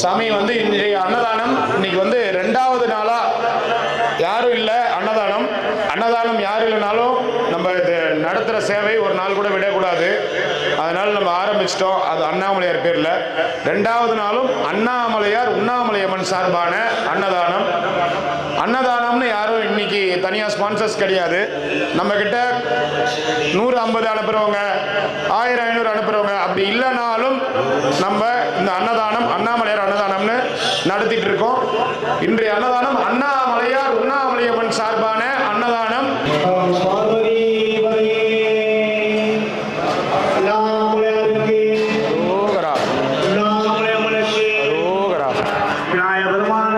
சாமி வந்து இன்றைய அன்னதானம் இன்னைக்கு வந்து 2வது நாளா யாரும் இல்லை. அன்னதானம் யாரும் இல்லைனாலும் நம்ம இது நடத்துகிற சேவை ஒரு நாள் கூட விடக்கூடாது. அதனால நம்ம ஆரம்பிச்சிட்டோம். அது அண்ணாமலையார் பேரில் 2வது நாளும் அண்ணாமலையார் உண்ணாமலையம்மன் சார்பான அன்னதானம்னு யாரும் இன்னைக்கு தனியாக ஸ்பான்சர்ஸ் கிடையாது. நம்ம கிட்ட 100-50 அனுப்புறவங்க, 1000-500 அனுப்புறவங்க அப்படி இல்லைனாலும் நம்ம இந்த அண்ணாமலையார் அன்னதானம்னு நடத்திட்டு இருக்கோம். இன்றைய அன்னதானம் அண்ணாமலையார் உண்ணாமலையம்மன் சார்பான அன்னதானம். விநாயகர் பெருமான்